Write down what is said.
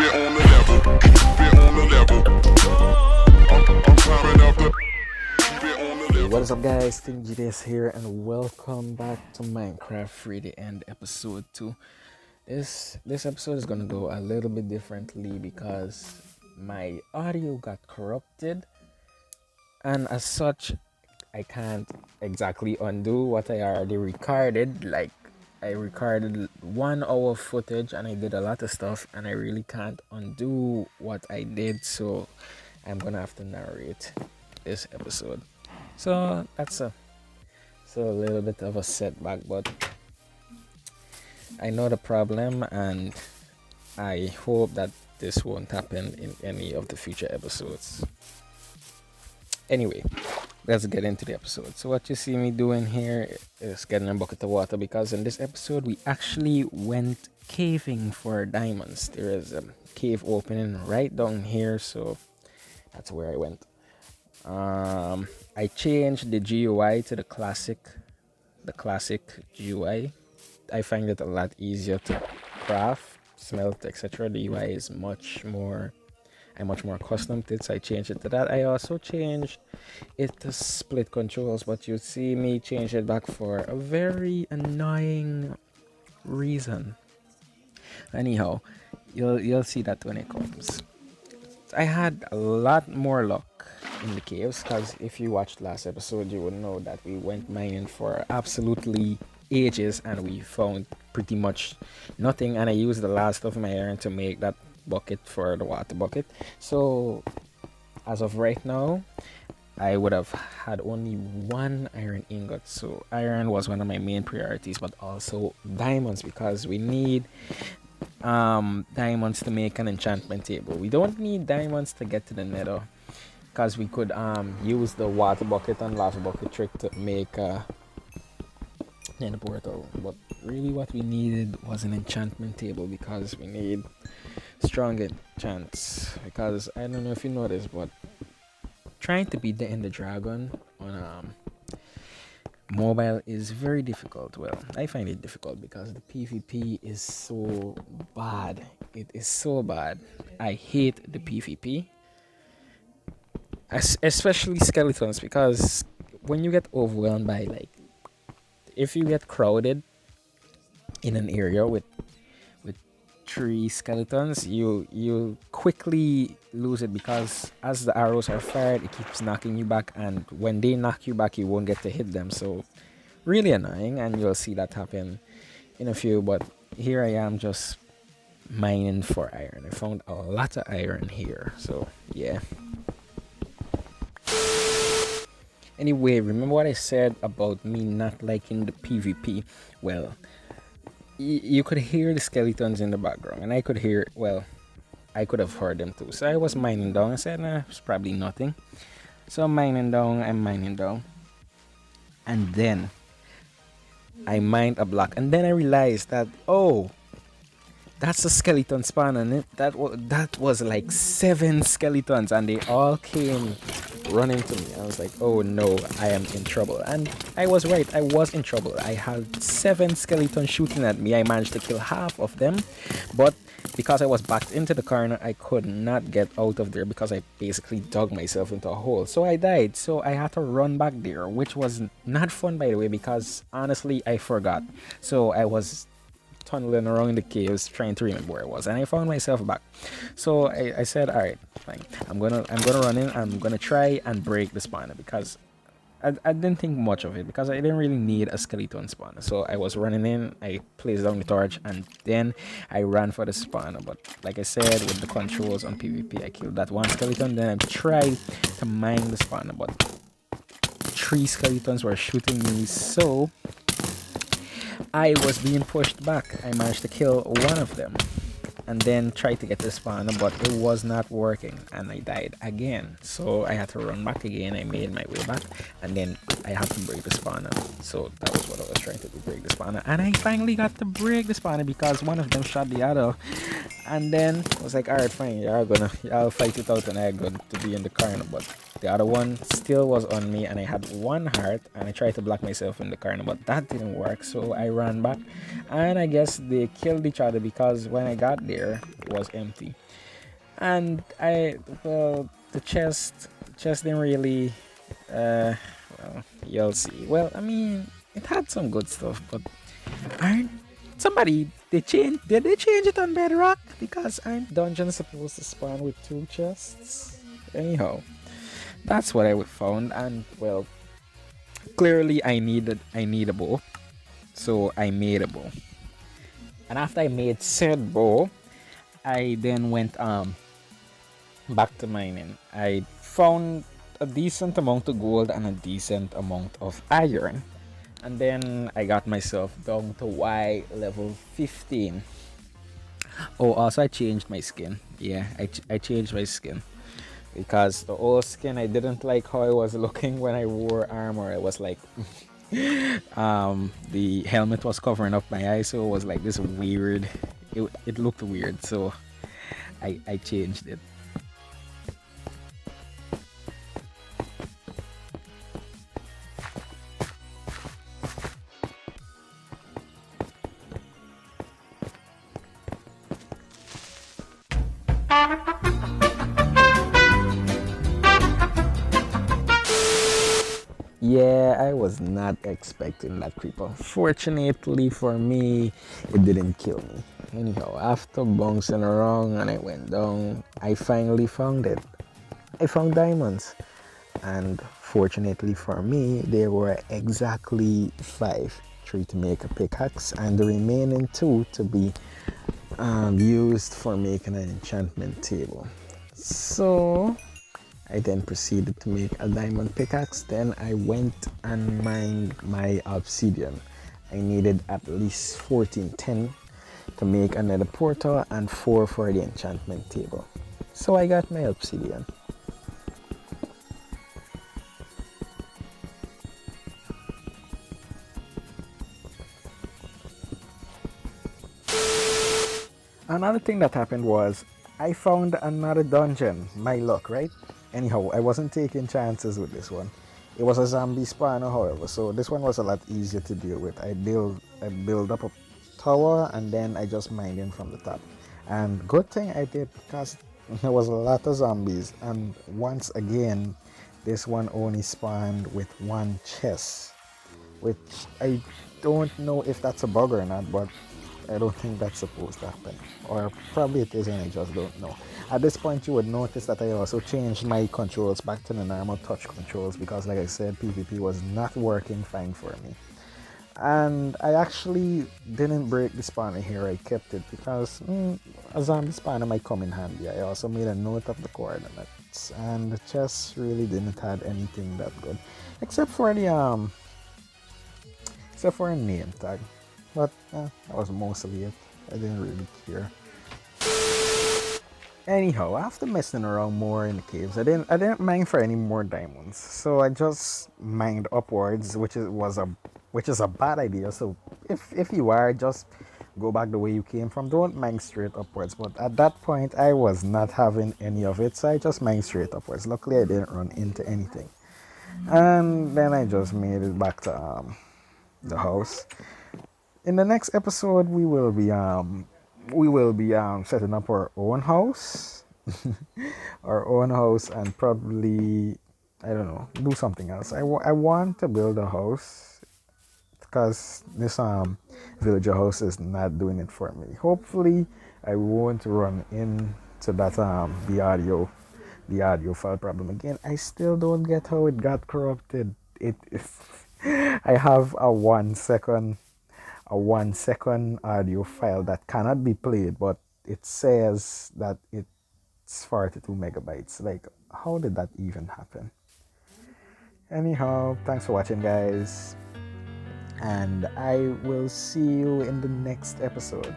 it on the level, keep it on the level. I'm climbing up the, keep it on the level. What is up, guys? ThinGDS here, and welcome back to Minecraft Free the End episode 2. This episode is gonna go a little bit differently because my audio got corrupted, and as such, I can't exactly undo what I already recorded. Like, I recorded 1 hour footage and I did a lot of stuff, and I really can't undo what I did, so I'm gonna have to narrate this episode. So that's a little bit of a setback, but I know the problem, and I hope that this won't happen in any of the future episodes. Anyway, let's get into the episode. So what you see me doing here is getting a bucket of water, because in this episode we actually went caving for diamonds. There is a cave opening right down here, so that's where I went. I changed the GUI to the classic GUI. I find it a lot easier to craft, smelt, etc. The UI is I'm much more accustomed to it, so I changed it to that. I also changed it to split controls, but you see me change it back for a very annoying reason. Anyhow, you'll see that when it comes. I had a lot more luck in the caves, because if you watched last episode, you would know that we went mining for absolutely ages and we found pretty much nothing, and I used the last of my iron to make that bucket for the water bucket. So as of right now, I would have had only 1 iron ingot. So iron was one of my main priorities, but also diamonds, because we need diamonds to make an enchantment table. We don't need diamonds to get to the nether, because we could use the water bucket and lava bucket trick to make nether portal. But really what we needed was an enchantment table, because we need strong enchants. Because I don't know if you know this, but trying to beat the Ender Dragon on mobile is very difficult. Well, I find it difficult because the PvP is so bad. It is so bad. I hate the PvP, especially skeletons, because when you get overwhelmed by, like, if you get crowded in an area with 3 skeletons, you quickly lose it, because as the arrows are fired, it keeps knocking you back, and when they knock you back, you won't get to hit them. So really annoying, and you'll see that happen in a few. But here I am just mining for iron. I found a lot of iron here, so yeah. Anyway, remember what I said about me not liking the PvP? Well, you could hear the skeletons in the background, and I could hear, well, I could have heard them too. So I was mining down. I said, nah, it's probably nothing. So I'm mining down, and then I mined a block, and then I realized that, oh, that's a skeleton spawn, and that was like 7 skeletons, and they all came running to me. I was like, oh no, I am in trouble. And I was right, I was in trouble. I had 7 skeletons shooting at me. I managed to kill half of them, but because I was backed into the corner, I could not get out of there, because I basically dug myself into a hole. So I died, so I had to run back there, which was not fun, by the way, because honestly I forgot. So I was tunneling around the caves trying to remember where I was, and I found myself back. So I said, all right, fine, I'm gonna run in. I'm gonna try and break the spawner, because I didn't think much of it, because I didn't really need a skeleton spawner. So I was running in, I placed down the torch, and then I ran for the spawner. But like I said, with the controls on PvP, I killed that 1 skeleton. Then I tried to mine the spawner, but 3 skeletons were shooting me, so I was being pushed back. I managed to kill 1 of them, and then tried to get the spawner, but it was not working, and I died again. So I had to run back again. I made my way back, and then I had to break the spawner. So that was what I was trying to do, break the spawner, and I finally got to break the spawner, because one of them shot the other. And then I was like, all right, fine, y'all fight it out, and I got to be in the corner. But the other one still was on me, and I had one heart, and I tried to block myself in the corner, but that didn't work. So I ran back, and I guess they killed each other because when I got there, it was empty. And well, the chest didn't really, well, you'll see. Well, I mean, it had some good stuff, but aren't somebody did they change it on Bedrock? Because aren't dungeons supposed to spawn with two chests? Anyhow, that's what I found, and well, clearly I need a bow, so I made a bow. And after I made said bow, I then went back to mining. I found a decent amount of gold and a decent amount of iron. And then I got myself down to Y level 15. Oh, also I changed my skin. Yeah, I changed my skin. Because the old skin, I didn't like how I was looking when I wore armor. I was like, the helmet was covering up my eyes, so it was like this weird. It looked weird, so I changed it. Yeah, I was not expecting that creeper. Fortunately for me, it didn't kill me. Anyhow, after bouncing around and I went down, I finally found it. I found diamonds. And fortunately for me, there were exactly five. Three to make a pickaxe, and the remaining two to be used for making an enchantment table. So I then proceeded to make a diamond pickaxe. Then I went and mined my obsidian. I needed at least 1410 to make another portal and 4 for the enchantment table. So I got my obsidian. Another thing that happened was I found another dungeon. My luck, right? Anyhow, I wasn't taking chances with this one. It was a zombie spawner, however, so this one was a lot easier to deal with. I build up a tower, and then I just mined in from the top. And good thing I did, because there was a lot of zombies, and once again, this one only spawned with one chest, which I don't know if that's a bug or not, but I don't think that's supposed to happen. Or probably it is and I just don't know. At this point you would notice that I also changed my controls back to the normal touch controls, because like I said, PvP was not working fine for me. And I actually didn't break the spawner here, I kept it because a zombie spawner might come in handy. I also made a note of the coordinates, and the chest really didn't have anything that good. Except for a name tag. But that was mostly it. I didn't really care. Anyhow, after messing around more in the caves, I didn't mine for any more diamonds. So I just mined upwards, which is a bad idea. So if you are, just go back the way you came from. Don't mine straight upwards. But at that point, I was not having any of it, so I just mined straight upwards. Luckily, I didn't run into anything. And then I just made it back to the house. In the next episode, we will be setting up our own house, and probably, I don't know, do something else. I want to build a house, because this villager house is not doing it for me. Hopefully, I won't run into that the audio file problem again. I still don't get how it got corrupted. It is. I have a 1 second audio file that cannot be played, but it says that it's 42 megabytes. Like, how did that even happen? Anyhow, thanks for watching, guys, and I will see you in the next episode.